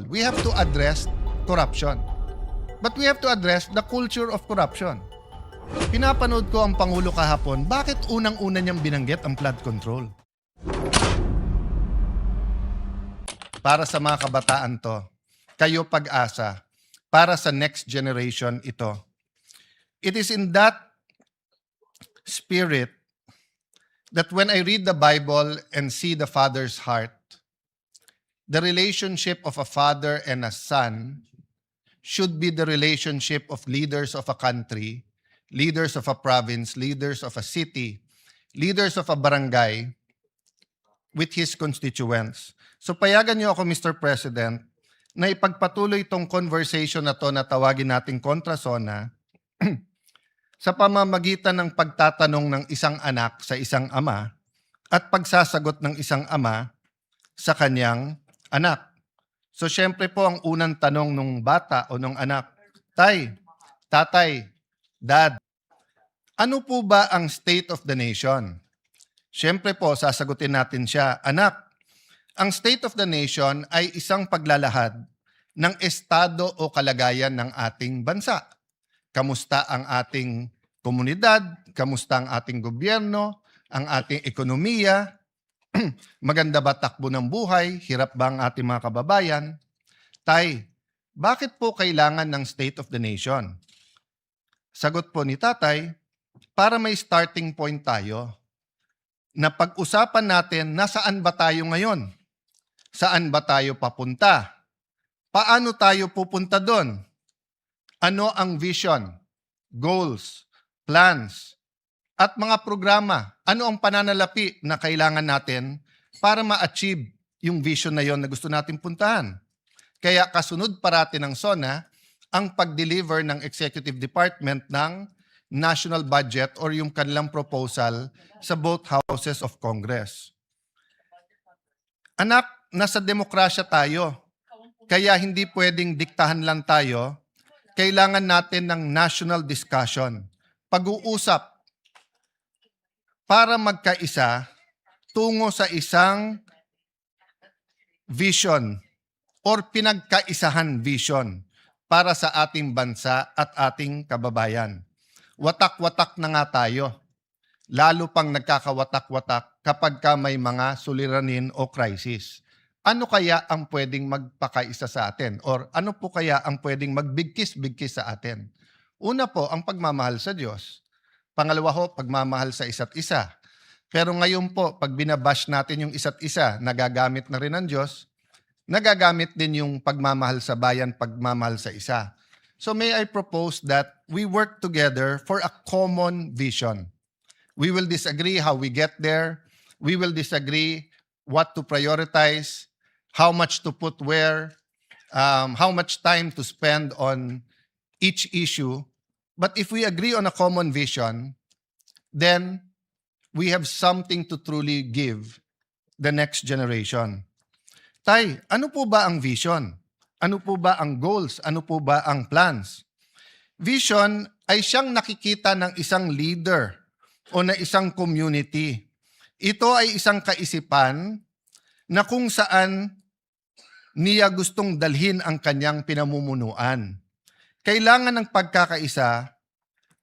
We have to address corruption. But we have to address the culture of corruption. Pinapanood ko ang Pangulo kahapon, bakit unang-una niyang binanggit ang flood control? Para sa mga kabataan to, kayo pag-asa, para sa next generation ito. It is in that spirit that when I read the Bible and see the Father's heart, the relationship of a father and a son should be the relationship of leaders of a country, leaders of a province, leaders of a city, leaders of a barangay with his constituents. So payagan niyo ako, Mr. President, na ipagpatuloy itong conversation na to na tawagin nating kontrasona sa pamamagitan ng pagtatanong ng isang anak sa isang ama at pagsasagot ng isang ama sa kanyang anak. So syempre po ang unang tanong ng bata o ng anak, Tay, Tatay, Dad, ano po ba ang state of the nation? Syempre po, sasagutin natin siya, Anak, ang state of the nation ay isang paglalahad ng estado o kalagayan ng ating bansa. Kamusta ang ating komunidad? Kamusta ang ating gobyerno? Ang ating ekonomiya? Maganda ba takbo ng buhay? Hirap ba ang ating mga kababayan? Tay, bakit po kailangan ng state of the nation? Sagot po ni Tatay, para may starting point tayo na pag-usapan natin nasaan ba tayo ngayon? Saan ba tayo papunta? Paano tayo pupunta doon? Ano ang vision, goals, plans, at mga programa? Ano ang pananalapi na kailangan natin para ma-achieve yung vision na yon na gusto natin puntahan? Kaya kasunod parati ng SONA ang pag-deliver ng Executive Department ng national budget or yung kanilang proposal sa both houses of Congress. Anak, nasa demokrasya tayo. Kaya hindi pwedeng diktahan lang tayo. Kailangan natin ng national discussion. Pag-uusap para magkaisa tungo sa isang vision or pinagkaisahan vision para sa ating bansa at ating kababayan. Watak-watak na nga tayo. Lalo pang nagkakawatak-watak kapag ka may mga suliranin o crisis. Ano kaya ang pwedeng magpakaisa sa atin? Or ano po kaya ang pwedeng magbigkis-bigkis sa atin? Una po, ang pagmamahal sa Diyos. Pangalawa ho, pagmamahal sa isa't isa. Pero ngayon po, pag binabash natin yung isa't isa, nagagamit na rin ng Diyos, nagagamit din yung pagmamahal sa bayan, pagmamahal sa isa. So may I propose that we work together for a common vision. We will disagree how we get there. We will disagree what to prioritize, how much to put where, how much time to spend on each issue. But if we agree on a common vision, then we have something to truly give the next generation. Tay, ano po ba ang vision? Ano po ba ang goals? Ano po ba ang plans? Vision ay siyang nakikita ng isang leader o na isang community. Ito ay isang kaisipan na kung saan niya gustong dalhin ang kanyang pinamumunuan. Kailangan ng pagkakaisa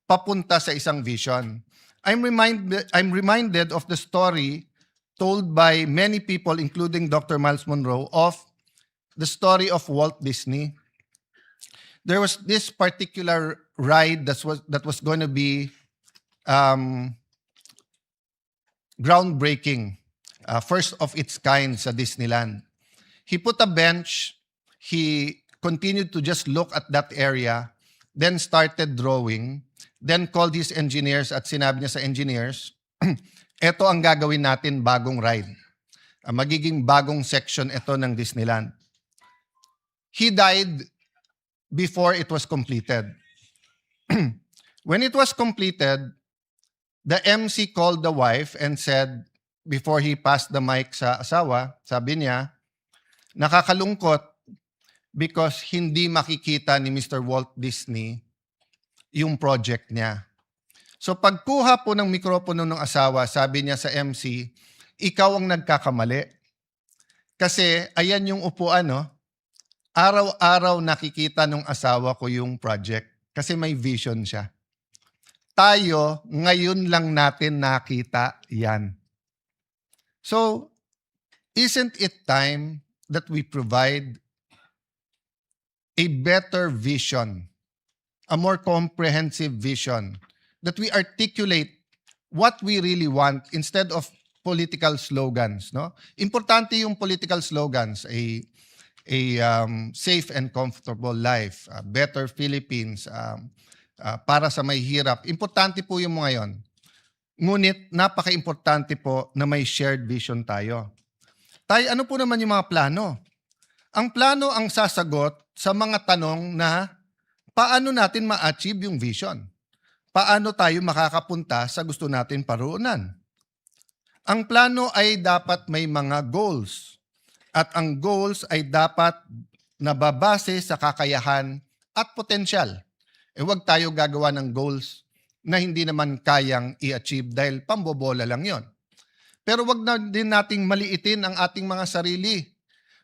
papunta sa isang vision. I'm reminded of the story told by many people, including Dr. Miles Monroe, of the story of Walt Disney. There was this particular ride that was going to be groundbreaking, first of its kind sa Disneyland. He put a bench, he continued to just look at that area, then started drawing, then called his engineers at sinabi niya sa engineers, eto ang gagawin natin bagong ride. Magiging bagong section ito ng Disneyland. He died before it was completed. When it was completed, the MC called the wife and said, before he passed the mic sa asawa, sabi niya, nakakalungkot because hindi makikita ni Mr. Walt Disney yung project niya. So pagkuha po ng mikropono ng asawa, sabi niya sa MC, ikaw ang nagkakamali. Kasi ayan yung upuan, no? araw-araw nakikita nung asawa ko yung project kasi may vision siya. Tayo, ngayon lang natin nakita yan. So, isn't it time that we provide a better vision, a more comprehensive vision, that we articulate what we really want instead of political slogans, no? Importante yung political slogans, a safe and comfortable life, a better Philippines, para sa may hirap. Importante po yung mga yon. Ngunit napaka-importante po na may shared vision tayo. Tayo, ano po naman yung mga plano? Ang plano ang sasagot sa mga tanong na paano natin ma-achieve yung vision? Paano tayo makakapunta sa gusto natin paruunan? Ang plano ay dapat may mga goals. At ang goals ay dapat nababase sa kakayahan at potensyal. Huwag tayo gagawa ng goals na hindi naman kayang i-achieve dahil pambobola lang yon. Pero wag na din nating maliitin ang ating mga sarili.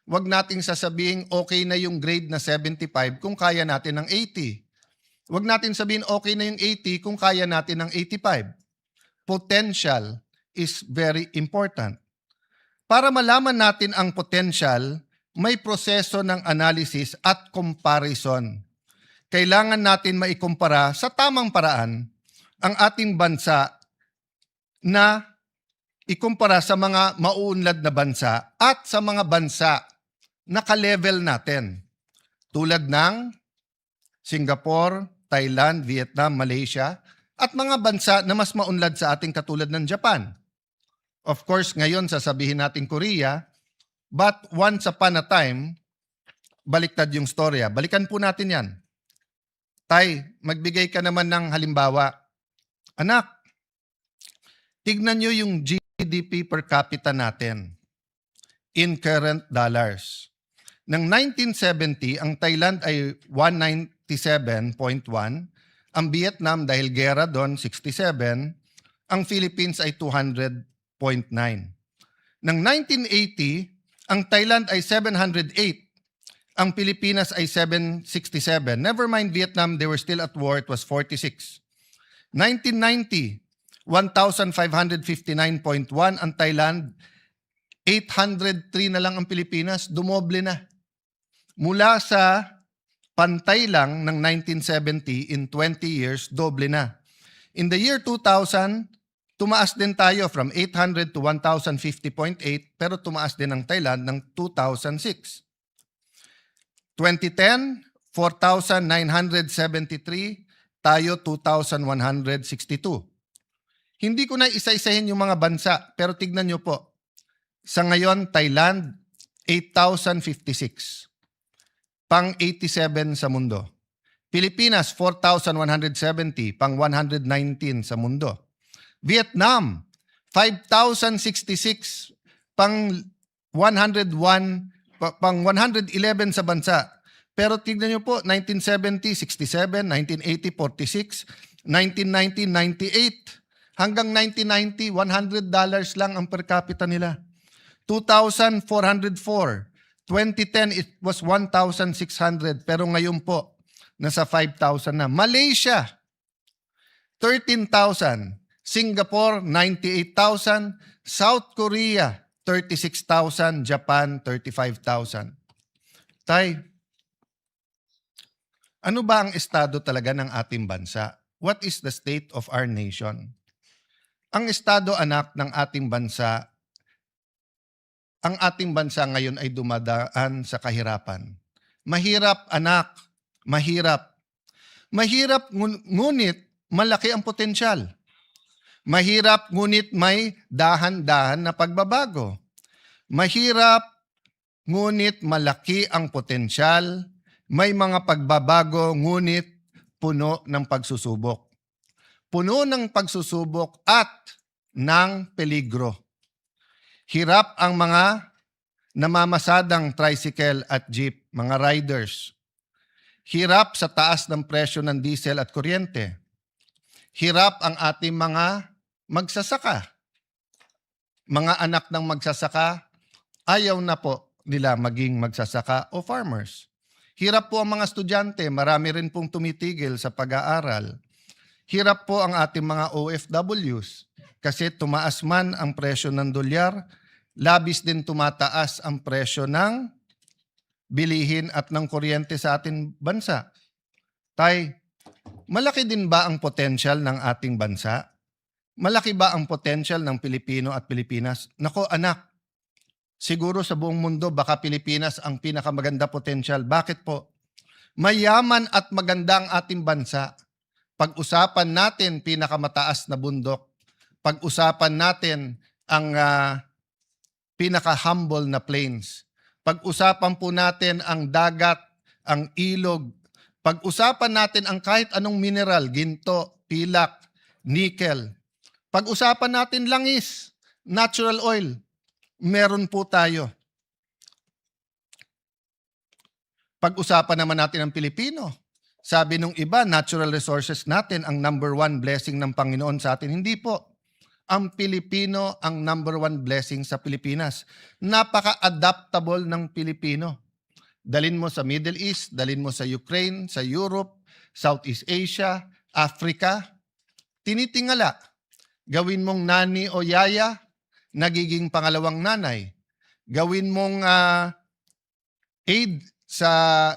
Wag nating sasabihin okay na yung grade na 75 kung kaya natin ng 80. Wag natin sabihin okay na yung 80 kung kaya natin ng 85. Potential is very important. Para malaman natin ang potential, may proseso ng analysis at comparison. Kailangan natin maikumpara sa tamang paraan ang ating bansa na ikumpara sa mga mauunlad na bansa at sa mga bansa na ka-level natin. Tulad ng Singapore, Thailand, Vietnam, Malaysia at mga bansa na mas maunlad sa ating katulad ng Japan. Of course, ngayon sasabihin natin Korea, but once upon a time, baliktad yung storya. Balikan po natin yan. Tay, magbigay ka naman ng halimbawa. Anak, tignan nyo yung GDP per capita natin in current dollars. Ng 1970, ang Thailand ay 197.1, ang Vietnam dahil gera doon 67, ang Philippines ay 200.9. Ng 1980, ang Thailand ay 708, ang Pilipinas ay 767. Never mind Vietnam, they were still at war, it was 46. 1990, 1,559.1 ang Thailand, 803 na lang ang Pilipinas, dumoble na. Mula sa pantay lang ng 1970, in 20 years, doble na. In the year 2000, tumaas din tayo from 800 to 1,050.8, pero tumaas din ang Thailand ng 2006. 2010, 4,973, tayo 2,162. Hindi ko na isa-isahin yung mga bansa, pero tignan nyo po. Sa ngayon, Thailand, 8,056. Pang 87 sa mundo. Pilipinas, 4,170. Pang 119 sa mundo. Vietnam, 5,066. Pang 101, pang 111 sa bansa. Pero tignan nyo po, 1970, 67, 1980, 46, 1990, 98. Hanggang 1990, $100 lang ang per capita nila. 2,404. 2010, it was 1,600. Pero ngayon po, nasa 5,000 na. Malaysia, 13,000. Singapore, 98,000. South Korea, 36,000. Japan, 35,000. Tay, ano ba ang estado talaga ng ating bansa? What is the state of our nation? Ang estado, anak, ng ating bansa, ang ating bansa ngayon ay dumadaan sa kahirapan. Mahirap, anak, mahirap. Mahirap, ngunit malaki ang potensyal. Mahirap, ngunit may dahan-dahan na pagbabago. Mahirap, ngunit malaki ang potensyal. May mga pagbabago, ngunit puno ng pagsusubok. Puno ng pagsusubok at ng peligro. Hirap ang mga namamasadang tricycle at jeep, mga riders. Hirap sa taas ng presyo ng diesel at kuryente. Hirap ang ating mga magsasaka. Mga anak ng magsasaka, ayaw na po nila maging magsasaka o farmers. Hirap po ang mga estudyante, marami rin pong tumitigil sa pag-aaral. Hirap po ang ating mga OFWs kasi tumaas man ang presyo ng dolyar, labis din tumataas ang presyo ng bilihin at ng kuryente sa ating bansa. Tay, malaki din ba ang potential ng ating bansa? Malaki ba ang potential ng Pilipino at Pilipinas? Nako anak, siguro sa buong mundo baka Pilipinas ang pinakamaganda potential. Bakit po? Mayaman at maganda ang ating bansa. Pag-usapan natin pinakamataas na bundok. Pag-usapan natin ang pinaka-humble na plains. Pag-usapan po natin ang dagat, ang ilog. Pag-usapan natin ang kahit anong mineral, ginto, pilak, nickel. Pag-usapan natin langis, natural oil. Meron po tayo. Pag-usapan naman natin ang Pilipino. Sabi nung iba, natural resources natin ang number one blessing ng Panginoon sa atin. Hindi po. Ang Pilipino ang number one blessing sa Pilipinas. Napaka-adaptable ng Pilipino. Dalin mo sa Middle East, dalin mo sa Ukraine, sa Europe, Southeast Asia, Africa. Tinitingala. Gawin mong nani o yaya, nagiging pangalawang nanay. Gawin mong aid sa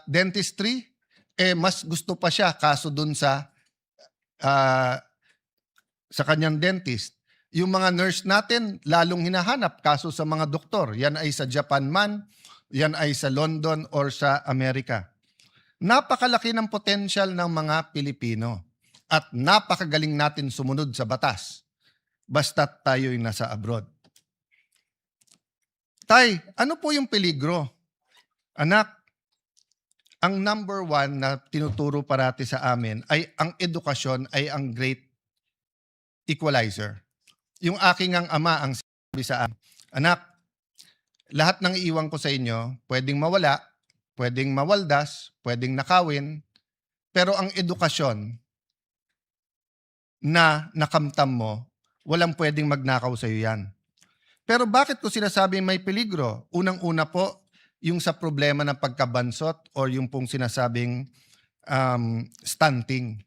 dentistry, mas gusto pa siya kaso dun sa kanyang dentist. Yung mga nurse natin, lalong hinahanap kaso sa mga doktor. Yan ay sa Japan man, yan ay sa London or sa Amerika. Napakalaki ng potensyal ng mga Pilipino at napakagaling natin sumunod sa batas. Basta't tayo'y nasa abroad. Tay, ano po yung peligro? Anak, ang number one na tinuturo parati sa amin ay ang edukasyon ay ang great equalizer. Yung aking ang ama ang sabi sa amin, anak, lahat ng iiwan ko sa inyo, pwedeng mawala, pwedeng mawaldas, pwedeng nakawin, pero ang edukasyon na nakamtam mo, walang pwedeng magnakaw sa iyo yan. Pero bakit ko sinasabi may peligro? Unang-una po, yung sa problema ng pagkabansot or yung pong sinasabing stunting.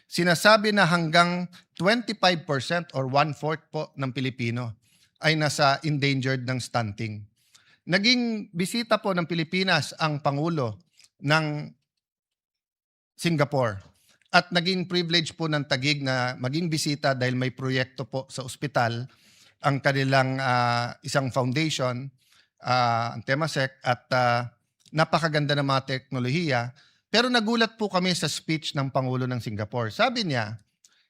Sinasabi na hanggang 25% or 1/4 po ng Pilipino ay nasa endangered ng stunting. Naging bisita po ng Pilipinas ang Pangulo ng Singapore at naging privilege po ng Taguig na maging bisita dahil may proyekto po sa ospital ang kanilang isang foundation, ang Temasek, at napakaganda ng mga teknolohiya. Pero nagulat po kami sa speech ng Pangulo ng Singapore. Sabi niya,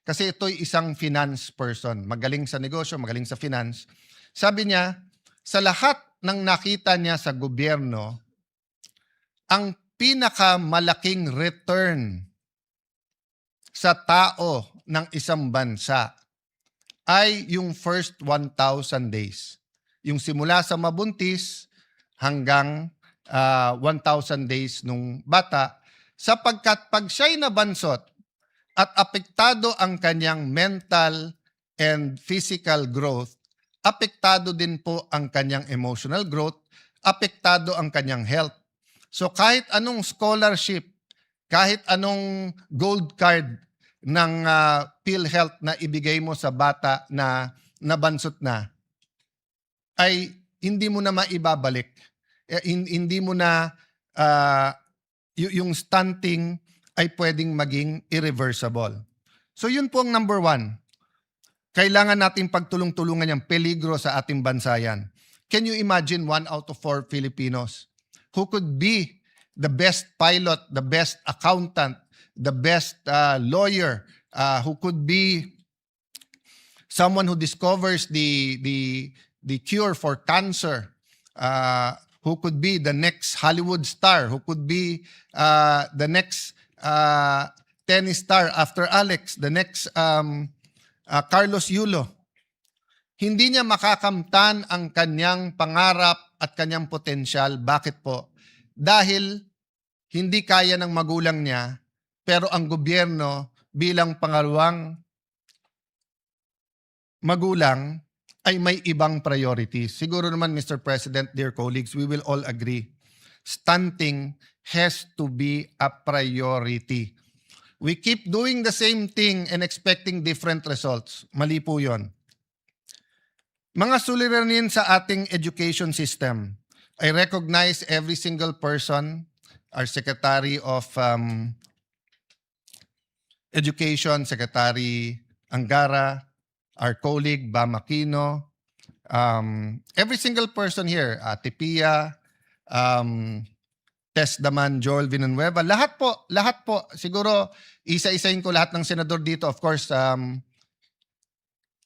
kasi ito'y isang finance person, magaling sa negosyo, magaling sa finance. Sabi niya, sa lahat ng nakita niya sa gobyerno, ang pinakamalaking return sa tao ng isang bansa ay yung first 1,000 days. Yung simula sa mabuntis hanggang 1,000 days nung bata, sapagkat pag siya'y nabansot at apektado ang kanyang mental and physical growth, apektado din po ang kanyang emotional growth, apektado ang kanyang health. So kahit anong scholarship, kahit anong gold card ng PhilHealth na ibigay mo sa bata na nabansot na, ay hindi mo na maibabalik. Hindi mo na yung stunting ay pwedeng maging irreversible. So yun po ang number one. Kailangan natin pagtulong-tulungan yung peligro sa ating bansa yan. Can you imagine 1 out of 4 Filipinos who could be the best pilot, the best accountant, the best lawyer, who could be someone who discovers the cure for cancer, who could be the next Hollywood star, who could be the next tennis star after Alex, the next Carlos Yulo. Hindi niya makakamtan ang kanyang pangarap at kanyang potensyal. Bakit po? Dahil hindi kaya ng magulang niya, pero ang gobyerno bilang pangalawang magulang ay may ibang priorities. Siguro naman, Mr. President, dear colleagues, we will all agree. Stunting has to be a priority. We keep doing the same thing and expecting different results. Mali po yun. Mga suliranin sa ating education system. I recognize every single person, our Secretary of Education, Secretary Angara, our colleague Bam Aquino, every single person here, Ate Pia, Tess Daman, Joel Villanueva, lahat po. Siguro, isa-isahin ko lahat ng senador dito. Of course,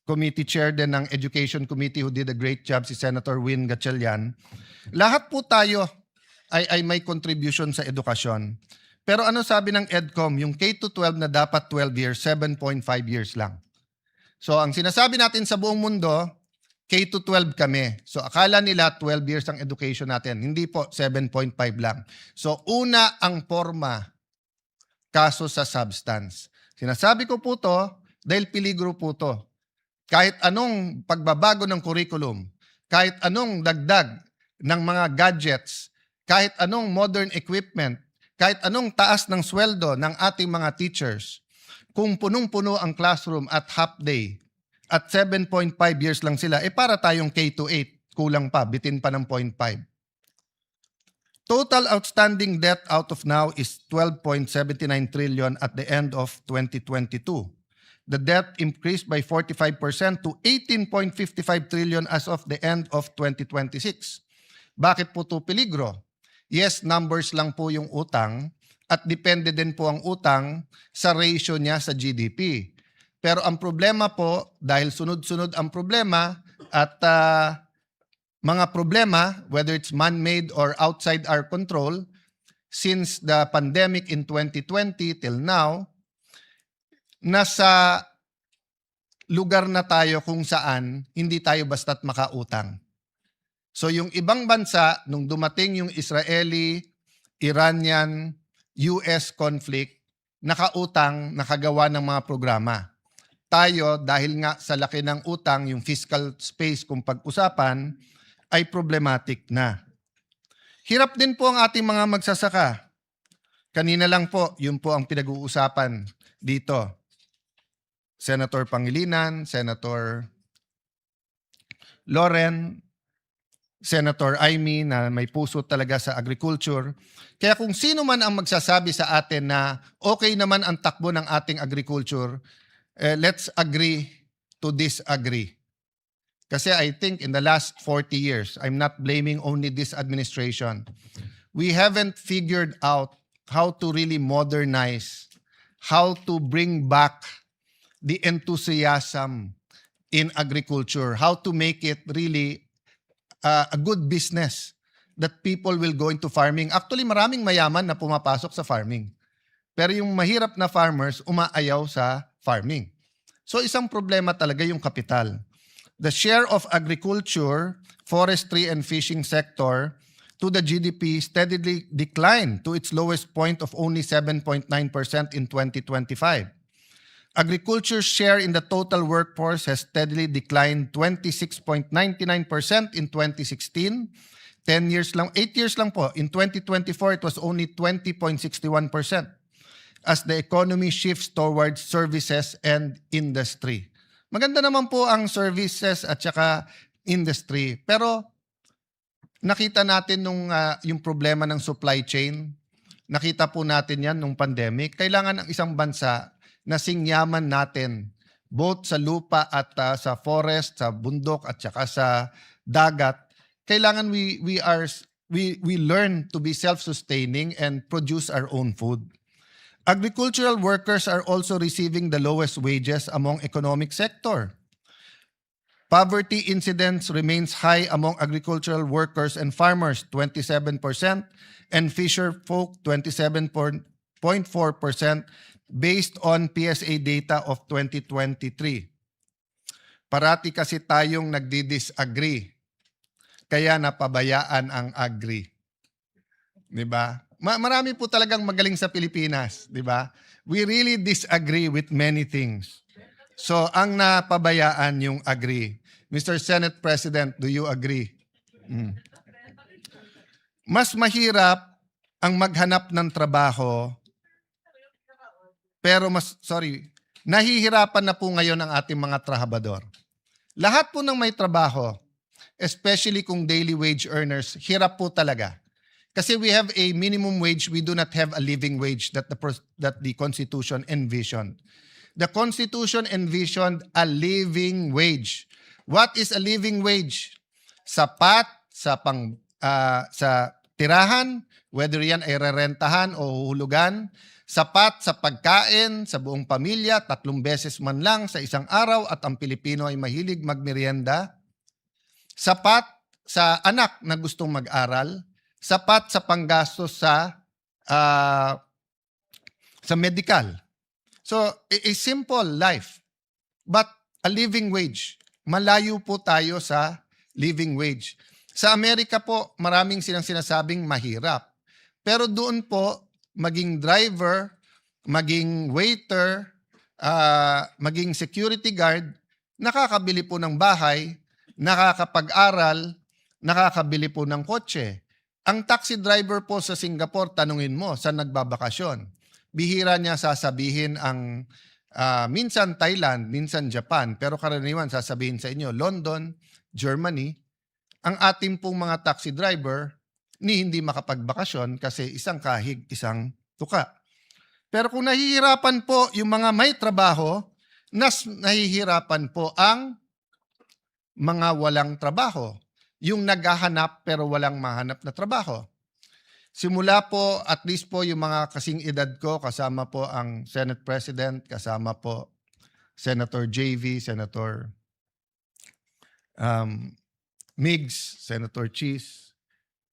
committee chair din ng Education Committee who did a great job, si Senator Win Gatchalian. Lahat po tayo ay may contribution sa edukasyon. Pero ano sabi ng EDCOM? Yung K-12 na dapat 12 years, 7.5 years lang. So ang sinasabi natin sa buong mundo, K-12 kami. So akala nila 12 years ang education natin. Hindi po, 7.5 lang. So una ang forma, kaso sa substance. Sinasabi ko po to dahil peligro po to. Kahit anong pagbabago ng curriculum, kahit anong dagdag ng mga gadgets, kahit anong modern equipment, kahit anong taas ng sweldo ng ating mga teachers, kung punong-puno ang classroom at half day, at 7.5 years lang sila, para tayong K-8, kulang pa, bitin pa ng 0.5. Total outstanding debt out of now is 12.79 trillion at the end of 2022. The debt increased by 45% to 18.55 trillion as of the end of 2026. Bakit po ito peligro? Yes, numbers lang po yung utang at depende din po ang utang sa ratio niya sa GDP. Pero ang problema po, dahil sunod-sunod ang problema at mga problema, whether it's man-made or outside our control, since the pandemic in 2020 till now, nasa lugar na tayo kung saan hindi tayo basta't makautang. So yung ibang bansa, nung dumating yung Israeli, Iranian, US conflict, nakautang, nakagawa ng mga programa. Tayo, dahil nga sa laki ng utang, yung fiscal space kung pag-usapan, ay problematic na. Hirap din po ang ating mga magsasaka. Kanina lang po, yun po ang pinag-uusapan dito. Senator Pangilinan, Senator Loren, Senator Amy na may puso talaga sa agriculture. Kaya kung sino man ang magsasabi sa atin na okay naman ang takbo ng ating agriculture, let's agree to disagree. Kasi I think in the last 40 years, I'm not blaming only this administration, we haven't figured out how to really modernize, how to bring back the enthusiasm in agriculture, how to make it really a good business that people will go into farming. Actually, maraming mayaman na pumapasok sa farming. Pero yung mahirap na farmers, umaayaw sa farming. So isang problema talaga yung kapital. The share of agriculture, forestry, and fishing sector to the GDP steadily declined to its lowest point of only 7.9% in 2025. Agriculture's share in the total workforce has steadily declined 26.99% in 2016. 8 years lang po. In 2024, it was only 20.61% as the economy shifts towards services and industry. Maganda naman po ang services at saka industry. Pero nakita natin yung problema ng supply chain. Nakita po natin yan nung pandemic. Kailangan ng isang bansa na singyaman natin both sa lupa at sa forest, sa bundok at saka sa dagat. Kailangan we learn to be self-sustaining and produce our own food. Agricultural workers are also receiving the lowest wages among economic sector. Poverty incidence remains high among agricultural workers and farmers, 27%, and fisher folk, 27.4%, based on PSA data of 2023. Parati kasi tayong nagdi-disagree, kaya napabayaan ang agri. Diba? Marami po talagang magaling sa Pilipinas, diba? We really disagree with many things. So, ang napabayaan yung agri. Mr. Senate President, do you agree? Mas mahirap ang maghanap ng trabaho, pero nahihirapan na po ngayon ang ating mga trabahador. Lahat po ng may trabaho, especially kung daily wage earners, hirap po talaga. Kasi we have a minimum wage, we do not have a living wage that the Constitution envisioned. The Constitution envisioned a living wage. What is a living wage? Sapat sa sa tirahan, whether yan ay rerentahan o huhulugan, sapat sa pagkain sa buong pamilya, 3 beses man lang sa isang araw at ang Pilipino ay mahilig magmerienda, sapat sa anak na gustong mag-aral, sapat sa panggastos sa medical. So, a simple life, but a living wage. Malayo po tayo sa living wage. Sa Amerika po, maraming silang sinasabing mahirap. Pero doon po, maging driver, maging waiter, maging security guard, nakakabili po ng bahay, nakakapag-aral, nakakabili po ng kotse. Ang taxi driver po sa Singapore, tanungin mo, saan nagbabakasyon? Bihira niya sasabihin ang minsan Thailand, minsan Japan, pero karaniwan sasabihin sa inyo, London, Germany. Ang ating pong mga taxi driver, hindi makapagbakasyon kasi isang kahig, isang tuka. Pero kung nahihirapan po yung mga may trabaho, nahihirapan po ang mga walang trabaho. Yung naghahanap pero walang mahanap na trabaho. Simula po, at least po yung mga kasing edad ko, kasama po ang Senate President, kasama po Senator JV, Senator Migs, Senator Cheese,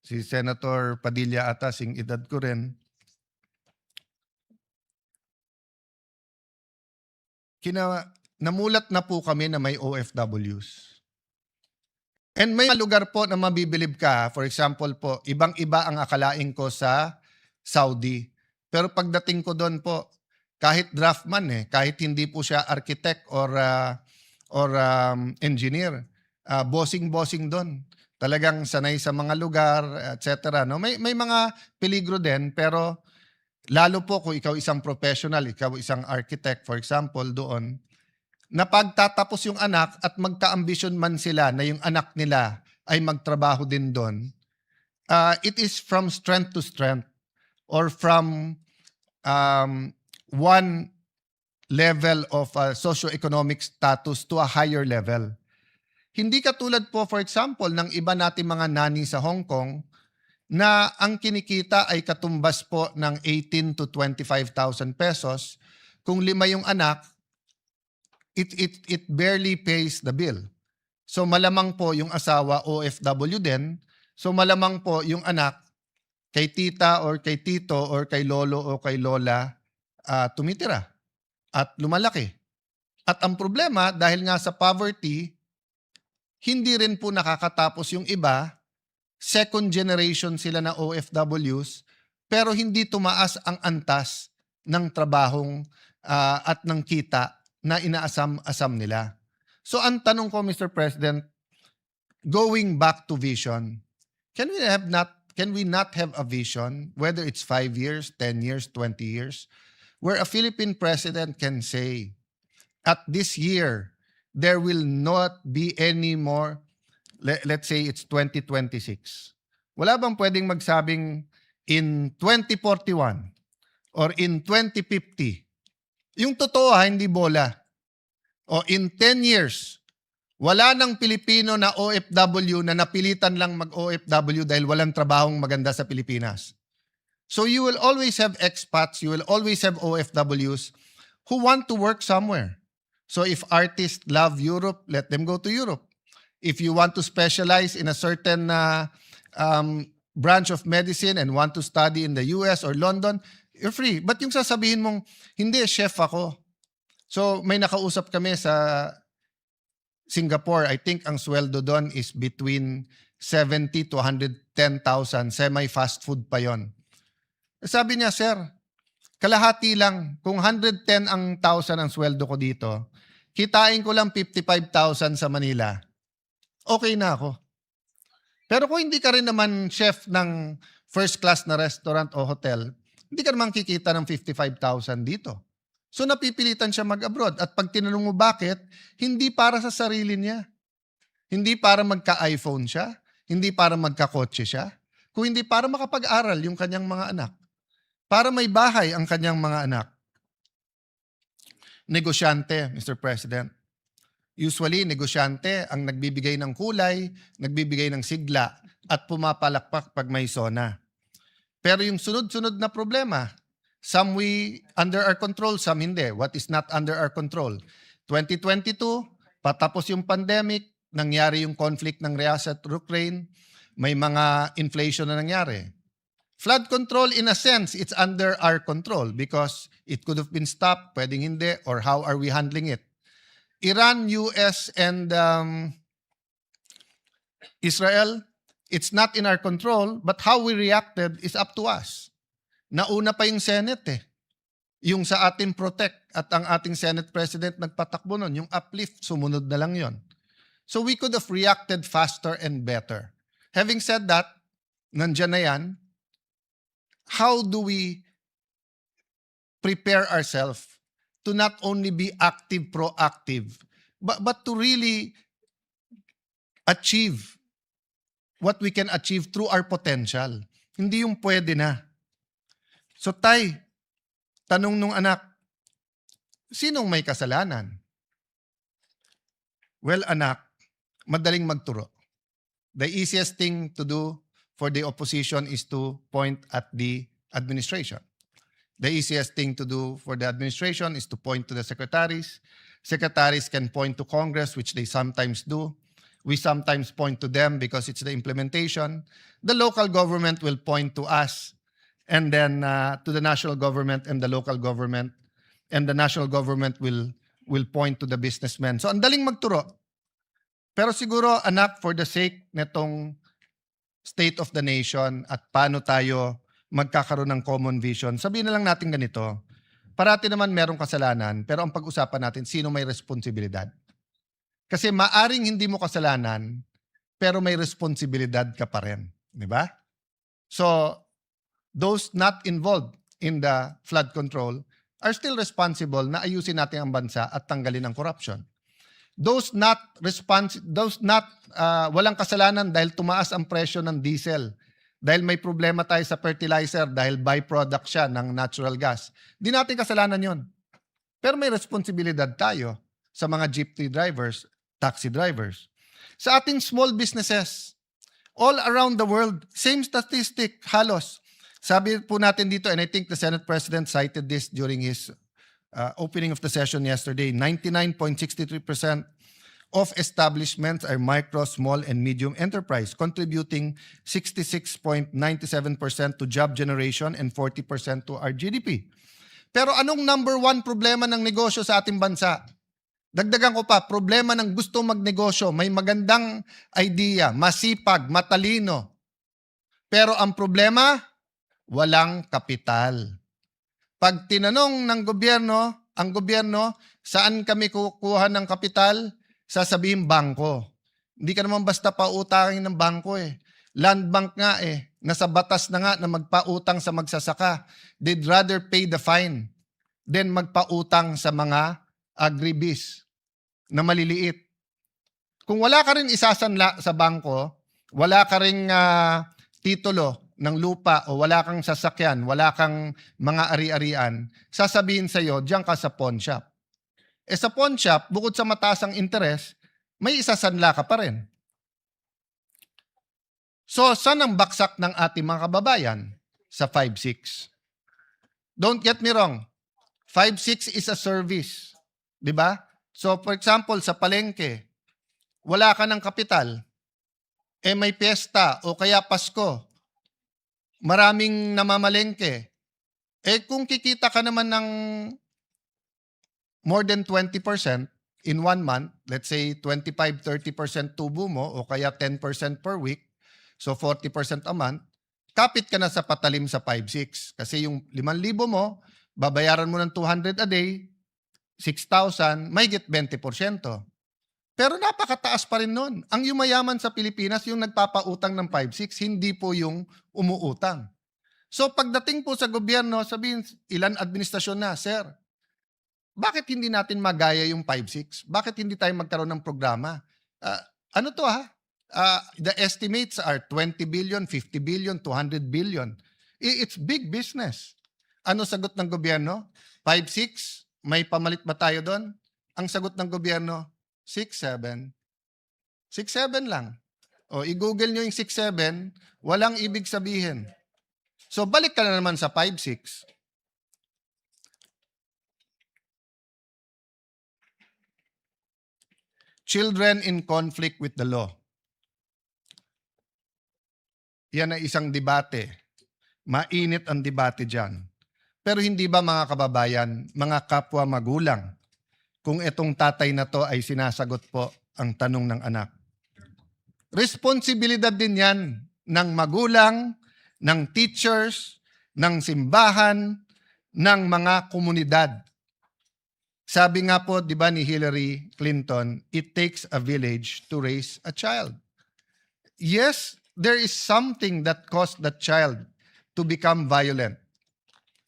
si Senator Padilla ata, sing edad ko rin. Namulat na po kami na may OFWs. And may lugar po na mabibilib ka, for example po, ibang-iba ang akalain ko sa Saudi. Pero pagdating ko doon po, kahit draftman kahit hindi po siya architect or engineer, bossing-bossing doon. Talagang sanay sa mga lugar, etc. No? May mga peligro din, pero lalo po kung ikaw isang professional, ikaw isang architect, for example, doon, na pagtatapos yung anak at magka-ambisyon man sila na yung anak nila ay magtrabaho din doon, it is from strength to strength or from one level of socio-economic status to a higher level. Hindi katulad po, for example, ng iba nating mga nani sa Hong Kong na ang kinikita ay katumbas po ng 18 to 25,000 pesos. Kung 5 yung anak, it barely pays the bill. So malamang po yung asawa OFW din. So malamang po yung anak kay tita or kay tito or kay lolo o kay lola tumitira at lumalaki. At ang problema, dahil nga sa poverty, hindi rin po nakakatapos yung iba. Second generation sila na OFWs, pero hindi tumaas ang antas ng trabahong at ng kita na inaasam-asam nila. So ang tanong ko, Mr. President, going back to vision, can we not have a vision, whether it's 5 years, 10 years, 20 years, where a Philippine president can say, at this year, there will not be any more, let's say it's 2026. Wala bang pwedeng magsabing in 2041 or in 2050? Yung totoo hindi bola. O in 10 years, wala nang Pilipino na OFW na napilitan lang mag-OFW dahil walang trabahong maganda sa Pilipinas. So you will always have expats, you will always have OFWs who want to work somewhere. So if artists love Europe, let them go to Europe. If you want to specialize in a certain branch of medicine and want to study in the US or London, you're free. But yung sasabihin mong, hindi, chef ako. So may nakausap kami sa Singapore. I think ang sweldo doon is between 70 to 110,000. Semi-fast food pa yon. Sabi niya, sir, kalahati lang. Kung 110 ang sweldo ko dito, kitain ko lang 55,000 sa Manila. Okay na ako. Pero kung hindi ka rin naman chef ng first class na restaurant o hotel, hindi ka naman kikita ng 55,000 dito. So napipilitan siya mag-abroad. At pag tinanong mo bakit, hindi para sa sarili niya. Hindi para magka-iPhone siya. Hindi para magka-kotse siya. Kung hindi para makapag-aral yung kanyang mga anak. Para may bahay ang kanyang mga anak. Negosyante, Mr. President. Usually, negosyante ang nagbibigay ng kulay, nagbibigay ng sigla, at pumapalakpak pag may sona. Pero yung sunod-sunod na problema, some we under our control, some hindi. What is not under our control? 2022, patapos yung pandemic, nangyari yung conflict ng Russia at Ukraine, may mga inflation na nangyari. Flood control, in a sense, it's under our control because it could have been stopped, pwedeng hindi, or how are we handling it? Iran, US, and Israel, it's not in our control, but how we reacted is up to us. Nauna pa yung Senate Yung sa ating protect at ang ating Senate President nagpatakbo nun, yung uplift, sumunod na lang yon. So we could have reacted faster and better. Having said that, nandyan na yan, how do we prepare ourselves to not only be active, proactive, but to really achieve what we can achieve through our potential. Hindi yung pwede na. So tay, tanong nung anak, sinong may kasalanan? Well, anak, madaling magturo. The easiest thing to do for the opposition is to point at the administration. The easiest thing to do for the administration is to point to the secretaries. Secretaries can point to Congress, which they sometimes do. We sometimes point to them because it's the implementation. The local government will point to us, and then to the national government and the local government, and the national government will point to the businessmen. So ang daling magturo. Pero siguro, anak, for the sake netong state of the nation at paano tayo magkakaroon ng common vision, sabihin na lang natin ganito, parati naman merong kasalanan, pero ang pag-usapan natin, sino may responsibilidad? Kasi maaring hindi mo kasalanan, pero may responsibilidad ka pa rin. Di ba? So, those not involved in the flood control are still responsible na ayusin natin ang bansa at tanggalin ang corruption. Those walang kasalanan dahil tumaas ang presyo ng diesel, dahil may problema tayo sa fertilizer, dahil byproduct siya ng natural gas. Di natin kasalanan yon. Pero may responsibilidad tayo sa mga jeepney drivers, taxi drivers. Sa ating small businesses, all around the world, same statistic, halos. Sabi po natin dito, and I think the Senate President cited this during his opening of the session yesterday, 99.63% of establishments are micro, small, and medium enterprise, contributing 66.97% to job generation and 40% to our GDP. Pero anong number one problema ng negosyo sa ating bansa? Dagdagan ko pa, problema ng gusto magnegosyo, may magandang idea, masipag, matalino. Pero ang problema, walang kapital. Pag tinanong ng gobyerno, ang gobyerno, saan kami kukuha ng kapital? Sasabihin bangko. Hindi ka naman basta pautangin ng bangko Land bank nga nasa batas na nga na magpautang sa magsasaka. They'd rather pay the fine than magpautang sa mga agribis na maliliit. Kung wala ka rin isasanla sa bangko, wala ka rin titulo ng lupa o wala kang sasakyan, wala kang mga ari-arian, sasabihin sa'yo, diyan ka sa pawn shop. Sa pawn shop, bukod sa mataas ang interest, may isasanla ka pa rin. So, saan ang baksak ng ating mga kababayan? Sa 5-6. Don't get me wrong. 5-6 is a service. Diba? So, for example, sa palengke, wala ka ng kapital, may piyesta o kaya Pasko, maraming namamalengke. Kung kikita ka naman ng more than 20% in 1 month, let's say 25-30% tubo mo o kaya 10% per week, so 40% a month, kapit ka na sa patalim sa 5-6. Kasi yung 5,000 mo, babayaran mo ng 200 a day, 6,000, may get 20%. Pero napakataas pa rin nun. Ang yumayaman sa Pilipinas, yung nagpapautang ng 5-6, hindi po yung umuutang. So pagdating po sa gobyerno, sabihin, ilan administrasyon na, sir, bakit hindi natin magaya yung 5-6? Bakit hindi tayo magkaroon ng programa? Ano to ha? The estimates are 20 billion, 50 billion, 200 billion. It's big business. Ano sagot ng gobyerno? 5-6? May pamalit ba tayo doon? Ang sagot ng gobyerno, 6-7. 6-7 lang. O, i-google nyo yung 6-7, walang ibig sabihin. So, balik ka na naman sa 5-6. Children in conflict with the law. Yan ay isang debate. Mainit ang debate dyan. Pero hindi ba mga kababayan, mga kapwa magulang, kung itong tatay na to ay sinasagot po ang tanong ng anak? Responsibilidad din yan ng magulang, ng teachers, ng simbahan, ng mga komunidad. Sabi nga po, di ba ni Hillary Clinton, it takes a village to raise a child. Yes, there is something that caused that child to become violent.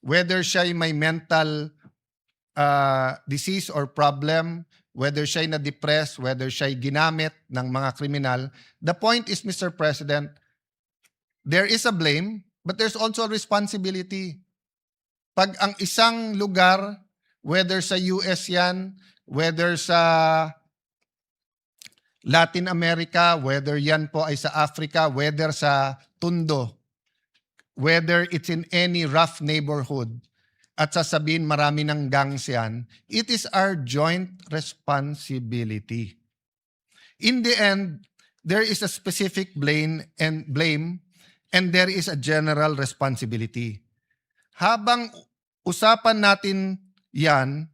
Whether siya may mental disease or problem, whether siya na-depress, whether siya ginamit ng mga kriminal, the point is, Mr. President, there is a blame, but there's also a responsibility. Pag ang isang lugar, whether sa US yan, whether sa Latin America, whether yan po ay sa Africa, whether sa Tondo, whether it's in any rough neighborhood, at sasabihin marami ng gangs yan, it is our joint responsibility. In the end, there is a specific blame and there is a general responsibility. Habang usapan natin yan,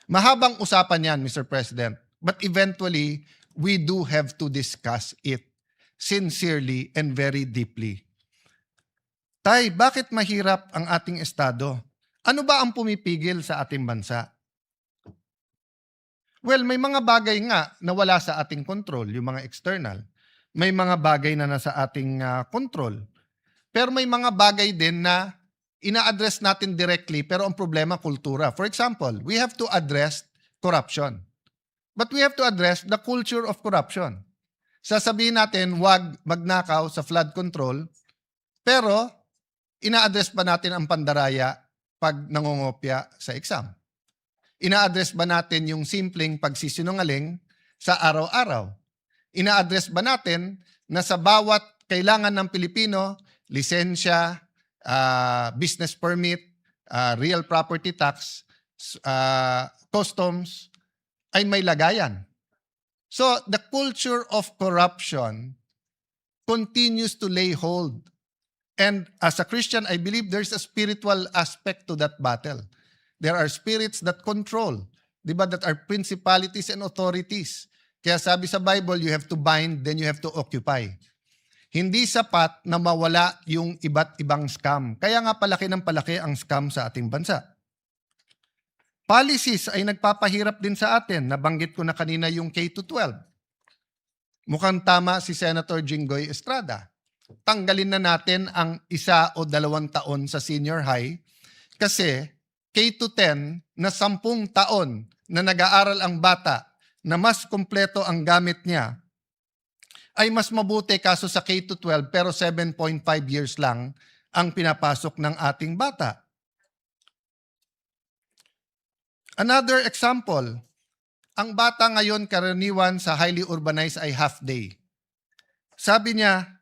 mahabang usapan yan, Mr. President, but eventually, we do have to discuss it sincerely and very deeply. Tay, bakit mahirap ang ating estado? Ano ba ang pumipigil sa ating bansa? Well, may mga bagay nga na wala sa ating control, yung mga external. May mga bagay na nasa ating control. Pero may mga bagay din na ina-address natin directly, pero ang problema, kultura. For example, we have to address corruption. But we have to address the culture of corruption. Sasabihin natin, wag magnakaw sa flood control, pero ina-address ba natin ang pandaraya pag nangungopya sa exam? Ina-address ba natin yung simpleng pagsisinungaling sa araw-araw? Ina-address ba natin na sa bawat kailangan ng Pilipino, lisensya, business permit, real property tax, customs, ay may lagayan? So, the culture of corruption continues to lay hold. And as a Christian, I believe there's a spiritual aspect to that battle. There are spirits that control, di ba, that are principalities and authorities. Kaya sabi sa Bible, you have to bind, then you have to occupy. Hindi sapat na mawala yung iba't ibang scam. Kaya nga palaki ng palaki ang scam sa ating bansa. Policies ay nagpapahirap din sa atin. Nabanggit ko na kanina yung K-12. Mukhang tama si Senator Jinggoy Estrada. Tanggalin na natin ang 1 o 2 taon sa senior high kasi K-10 na 10 taon na nag-aaral ang bata na mas kumpleto ang gamit niya ay mas mabuti kaso sa K-12 pero 7.5 years lang ang pinapasok ng ating bata. Another example, ang bata ngayon karaniwan sa highly urbanized ay half day. Sabi niya,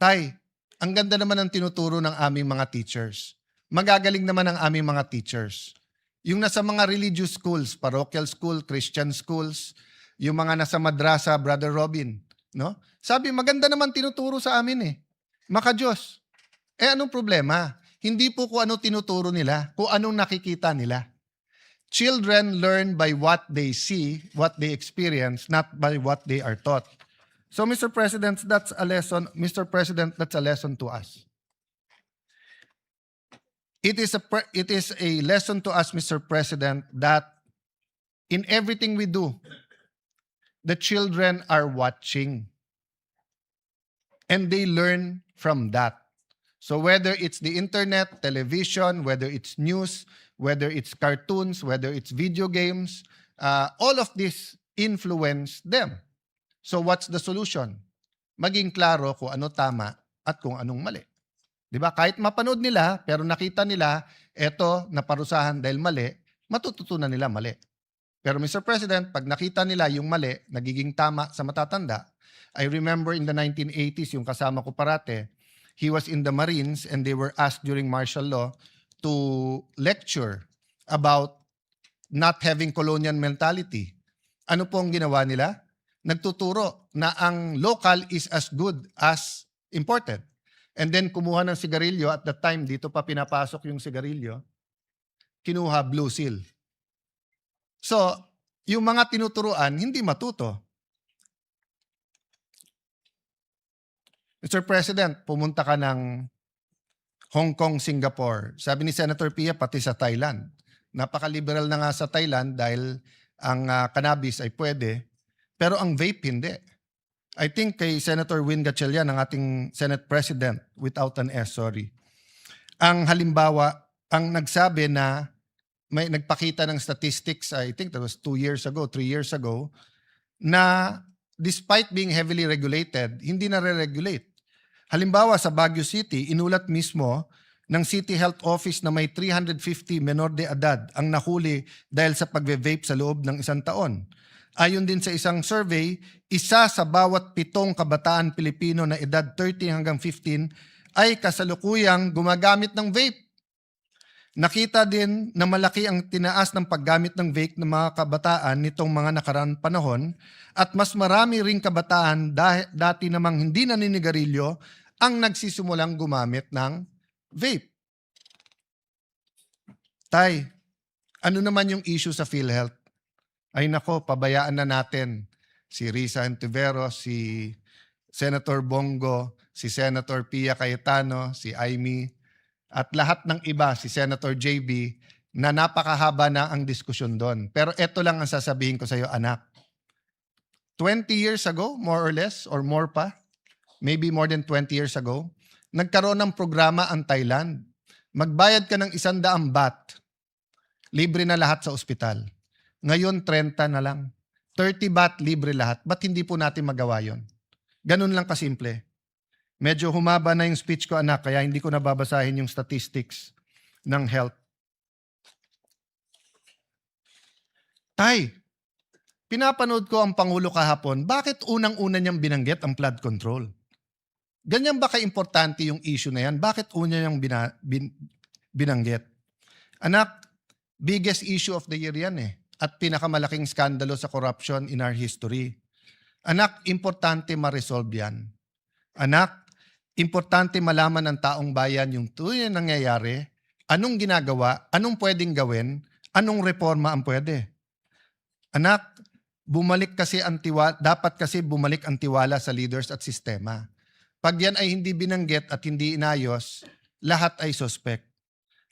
Tay, ang ganda naman ng tinuturo ng aming mga teachers. Magagaling naman ang aming mga teachers. Yung nasa mga religious schools, parochial school, Christian schools, yung mga nasa madrasa, Brother Robin, no? Sabi, maganda naman tinuturo sa amin eh. Maka-Diyos. Anong problema? Hindi po kung ano tinuturo nila, kung anong nakikita nila. Children learn by what they see, what they experience, not by what they are taught. So, Mr. President, that's a lesson. Mr. President, that's a lesson to us. It is a lesson to us, Mr. President, that in everything we do, the children are watching. And they learn from that. So whether it's the internet, television, whether it's news, whether it's cartoons, whether it's video games, all of this influence them. So what's the solution? Maging klaro kung ano tama at kung anong mali. 'Di ba? Kahit mapanood nila, pero nakita nila, eto, naparusahan dahil mali, matututunan nila mali. Pero Mr. President, pag nakita nila yung mali, nagiging tama sa matatanda, I remember in the 1980s, yung kasama ko parate, he was in the Marines and they were asked during martial law to lecture about not having colonial mentality. Ano po ang ginawa nila? Nagtuturo na ang local is as good as imported. And then kumuha ng sigarilyo, at that time, dito pa pinapasok yung sigarilyo, kinuha Blue Seal. So, yung mga tinuturuan, hindi matuto. Mr. President, pumunta ka ng Hong Kong, Singapore. Sabi ni Senator Pia, pati sa Thailand. Napaka-liberal na nga sa Thailand dahil ang cannabis ay pwede, pero ang vape hindi. I think kay Senator Win Gatchalian, ang ating Senate President, without an S, sorry. Ang halimbawa, ang nagsabi na may nagpakita ng statistics, I think that was 2 years ago, 3 years ago, na despite being heavily regulated, hindi na re-regulate. Halimbawa sa Baguio City, inulat mismo ng City Health Office na may 350 menor de edad ang nahuli dahil sa pagve-vape sa loob ng 1 taon. Ayon din sa isang survey, 1 sa bawat 7 kabataan Pilipino na edad 13 hanggang 15 ay kasalukuyang gumagamit ng vape. Nakita din na malaki ang tinaas ng paggamit ng vape ng mga kabataan nitong mga nakaraang panahon at mas marami ring kabataan dati namang hindi naninigarilyo ang nagsisimulang gumamit ng vape. Tay, ano naman yung issue sa PhilHealth? Ay nako, pabayaan na natin si Risa Ontiveros, si Senator Bongo, si Senator Pia Cayetano, si Aimee, at lahat ng iba, si Senator JB, na napakahaba na ang diskusyon doon. Pero ito lang ang sasabihin ko sa iyo, anak. 20 years ago, more or less, or more pa, maybe more than 20 years ago, nagkaroon ng programa ang Thailand. Magbayad ka ng 100 baht, libre na lahat sa ospital. Ngayon, 30 na lang. 30 baht, libre lahat. Ba't hindi po natin magawa yon? Ganun lang kasimple. Medyo humaba na yung speech ko, anak, kaya hindi ko nababasahin yung statistics ng health. Tay, pinapanood ko ang Pangulo kahapon, bakit unang-una niyang binanggit ang flood control? Ganyan ba ka-importante yung issue na yan? Bakit una niyang binanggit? Anak, biggest issue of the year yan eh. At pinakamalaking skandalo sa corruption in our history. Anak, importante ma-resolve yan. Anak, importante malaman ng taong bayan yung tunay na nangyayari, anong ginagawa, anong pwedeng gawin, anong reforma ang pwede. Anak, dapat kasi bumalik ang tiwala sa leaders at sistema. Pag yan ay hindi binanggit at hindi inayos, lahat ay suspect.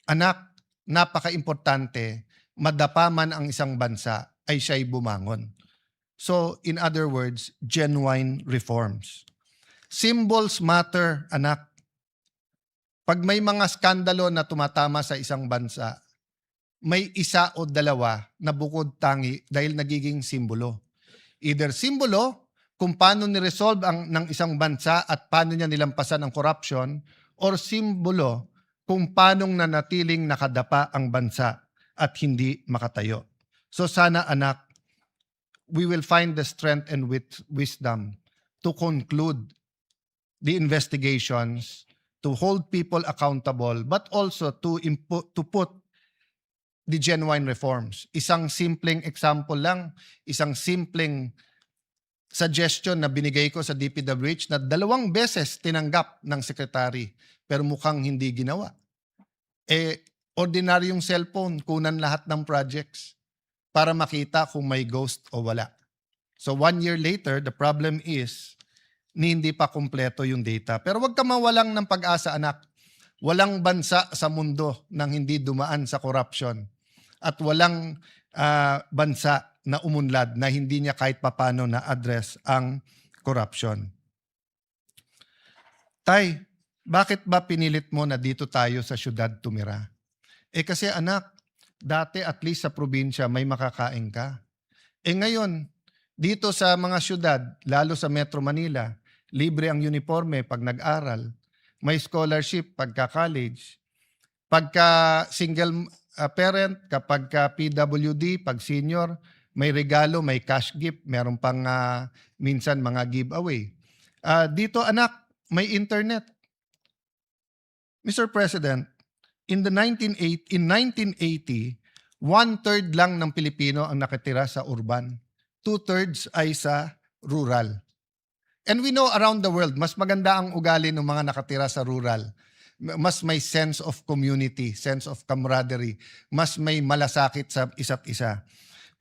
Anak, napaka-importante, madapa man ang isang bansa, ay siya'y bumangon. So, in other words, genuine reforms. Symbols matter, anak. Pag may mga skandalo na tumatama sa isang bansa, may 1 o 2 na bukod tangi dahil nagiging simbolo. Either simbolo kung paano ni-resolve ng isang bansa at paano niya nilampasan ang corruption, or simbolo kung paano nanatiling nakadapa ang bansa at hindi makatayo. So sana anak, we will find the strength and wisdom to conclude the investigations, to hold people accountable, but also to put the genuine reforms. Isang simpleng example lang, isang simpleng suggestion na binigay ko sa DPWH na 2 beses tinanggap ng secretary pero mukhang hindi ginawa. Ordinaryong cellphone, kunan lahat ng projects para makita kung may ghost o wala. So 1 year later, the problem is hindi pa kumpleto yung data. Pero wag ka mawalang ng pag-asa, anak. Walang bansa sa mundo nang hindi dumaan sa corruption. At walang bansa na umunlad na hindi niya kahit papano na-address ang corruption. Tay, bakit ba pinilit mo na dito tayo sa syudad tumira? Kasi anak, dati at least sa probinsya may makakain ka. Ngayon, dito sa mga syudad, lalo sa Metro Manila, libre ang uniforme pag nag-aral, may scholarship pagka college, pagka single parent, kapag ka PWD, pag senior, may regalo, may cash gift, meron pang minsan mga giveaway. Dito anak, may internet. Mr. President, in 1980, 1/3 lang ng Pilipino ang nakatira sa urban. 2/3 ay sa rural. And we know around the world, mas maganda ang ugali ng mga nakatira sa rural. Mas may sense of community, sense of camaraderie. Mas may malasakit sa isa't isa.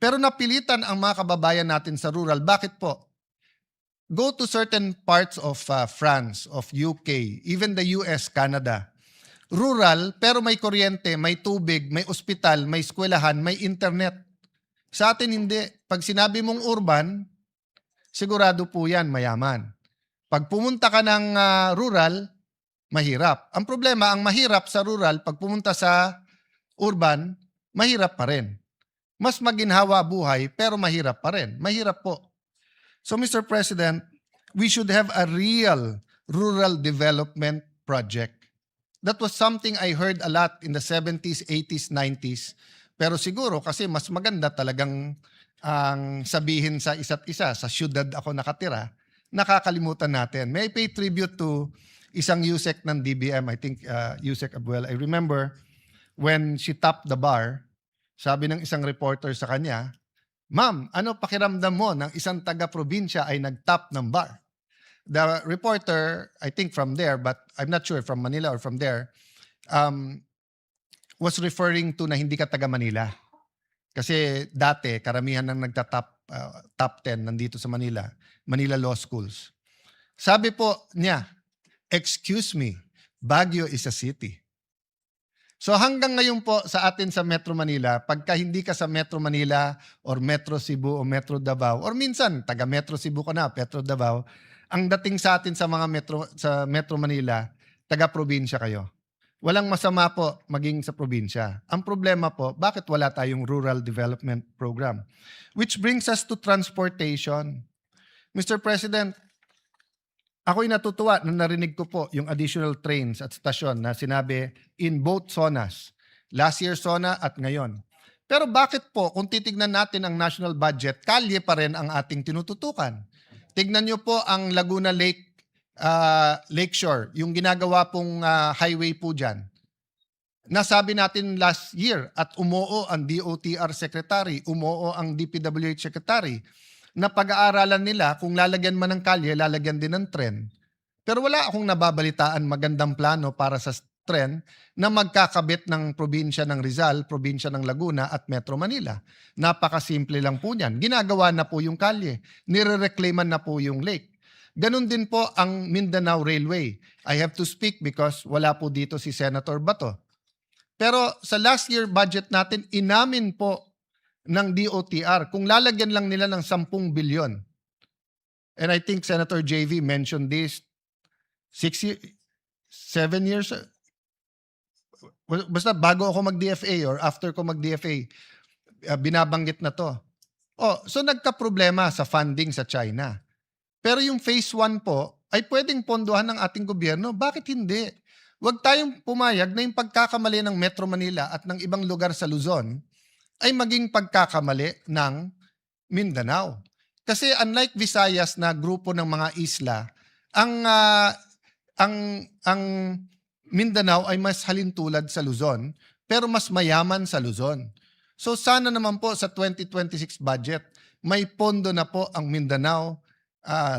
Pero napilitan ang mga kababayan natin sa rural. Bakit po? Go to certain parts of France, of UK, even the US, Canada. Rural, pero may kuryente, may tubig, may ospital, may eskwelahan, may internet. Sa atin hindi. Pag sinabi mong urban, sigurado po yan, mayaman. Pag pumunta ka ng rural, mahirap. Ang problema, ang mahirap sa rural, pag pumunta sa urban, mahirap pa rin. Mas maginhawa buhay, pero mahirap pa rin. Mahirap po. So, Mr. President, we should have a real rural development project. That was something I heard a lot in the 70s, 80s, 90s. Pero siguro kasi mas maganda talagang ang sabihin sa isa't isa, sa syudad ako nakatira, nakakalimutan natin. May I pay tribute to isang USEC ng DBM, I think USEC Abuel. I remember when she topped the bar, sabi ng isang reporter sa kanya, "Ma'am, ano pakiramdam mo ng isang taga-probinsya ay nag-top ng bar?" The reporter, I think from there, but I'm not sure from Manila or from there, was referring to na hindi ka taga Manila. Kasi dati, karamihan ng top 10 nandito sa Manila, Manila Law Schools. Sabi po niya, "Excuse me, Baguio is a city." So hanggang ngayon po sa atin sa Metro Manila, pagka hindi ka sa Metro Manila or Metro Cebu o Metro Davao, or minsan taga Metro Cebu ka na, Metro Davao, ang dating sa atin sa mga Metro Manila, taga-probinsya kayo. Walang masama po maging sa probinsya. Ang problema po, bakit wala tayong rural development program? Which brings us to transportation. Mr. President, ako'y natutuwa na narinig ko po yung additional trains at stasyon na sinabi in both zonas. Last year zona at ngayon. Pero bakit po, kung titignan natin ang national budget, kalye pa rin ang ating tinututukan. Tignan nyo po ang Laguna Lake, Lakeshore, yung ginagawa pong highway po dyan. Nasabi natin last year at umuo ang DOTR Secretary, umuo ang DPWH Secretary, na pag-aaralan nila kung lalagyan man ng kalye, lalagyan din ng tren. Pero wala akong nababalitaan magandang plano para sa tren na magkakabit ng probinsya ng Rizal, probinsya ng Laguna at Metro Manila. Napakasimple lang po niyan. Ginagawa na po yung kalye. Nire-reclaiman na po yung lake. Ganon din po ang Mindanao Railway. I have to speak because wala po dito si Senator Bato. Pero sa last year budget natin, inamin po ng DOTR kung lalagyan lang nila ng 10 bilyon. And I think Senator JV mentioned this 7 years, basta bago ako mag-DFA or after ko mag-DFA, binabanggit na to. So nagka-problema sa funding sa China. Pero yung phase 1 po ay pwedeng pondohan ng ating gobyerno. Bakit hindi? Huwag tayong pumayag na yung pagkakamali ng Metro Manila at ng ibang lugar sa Luzon ay maging pagkakamali ng Mindanao. Kasi unlike Visayas na grupo ng mga isla, ang Mindanao ay mas halintulad sa Luzon, pero mas mayaman sa Luzon. So sana naman po sa 2026 budget, may pondo na po ang Mindanao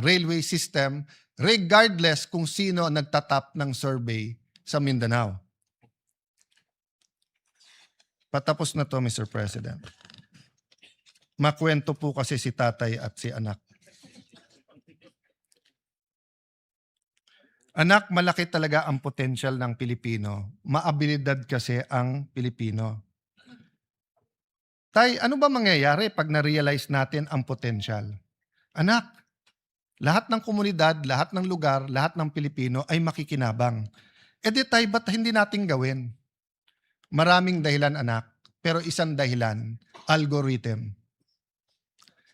railway system regardless kung sino nagtatap ng survey sa Mindanao. Patapos na to, Mr. President. Makwento po kasi si tatay at si anak. Anak, malaki talaga ang potential ng Pilipino. Maabilidad kasi ang Pilipino. Tay, ano ba mangyayari pag na-realize natin ang potential? Anak, lahat ng komunidad, lahat ng lugar, lahat ng Pilipino ay makikinabang. E di tay, ba't hindi natin gawin? Maraming dahilan anak, pero isang dahilan, algorithm.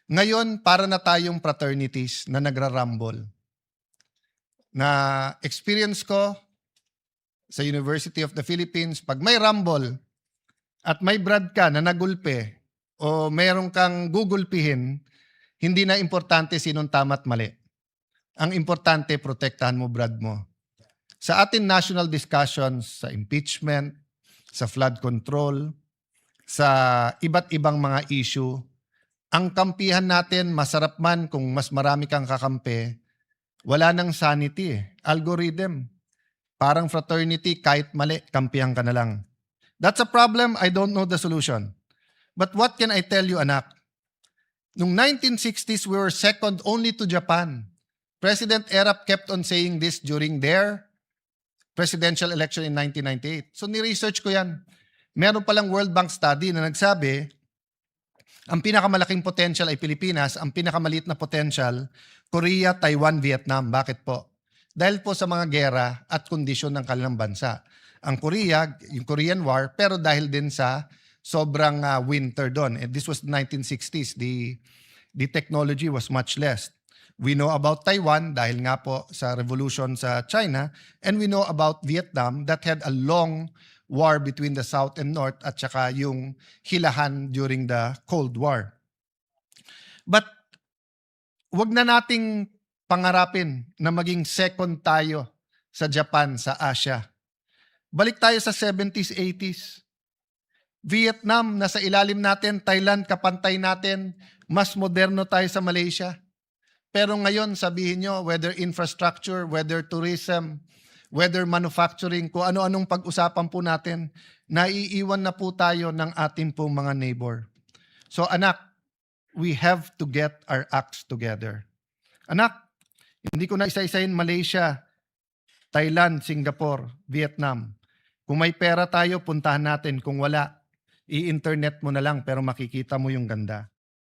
Ngayon, para na tayong fraternities na nagrarumble. Na experience ko sa University of the Philippines, pag may rumble at may brad ka na nagulpe o meron kang gugulpihin, hindi na importante sinong tama at mali. Ang importante, protektahan mo brad mo. Sa atin national discussions, sa impeachment, sa flood control, sa iba't ibang mga issue, ang kampihan natin, masarap man kung mas marami kang kakampi, wala nang sanity eh. Algorithm. Parang fraternity, kahit mali, kampihan ka na lang. That's a problem, I don't know the solution. But what can I tell you, anak? Noong 1960s, we were second only to Japan. President Erap kept on saying this during their presidential election in 1998. So ni-research ko yan. Meron palang World Bank study na nagsabi, ang pinakamalaking potential ay Pilipinas, ang pinakamaliit na potential, Korea, Taiwan, Vietnam. Bakit po? Dahil po sa mga gera at kondisyon ng kanilang bansa. Ang Korea, yung Korean War, pero dahil din sa sobrang winter doon. And this was the 1960s. The technology was much less. We know about Taiwan dahil nga po sa revolution sa China, and we know about Vietnam that had a long war between the South and North at saka yung hilahan during the Cold War. But wag na nating pangarapin na maging second tayo sa Japan, sa Asia. Balik tayo sa 70s, 80s. Vietnam, nasa ilalim natin. Thailand, kapantay natin. Mas moderno tayo sa Malaysia. Pero ngayon, sabihin nyo, whether infrastructure, whether tourism, whether manufacturing, kung ano-anong pag-usapan po natin, naiiwan na po tayo ng ating pong mga neighbor. So anak, we have to get our acts together. Anak, hindi ko na isa-isahin Malaysia, Thailand, Singapore, Vietnam. Kung may pera tayo, puntahan natin. Kung wala, i-internet mo na lang pero makikita mo yung ganda.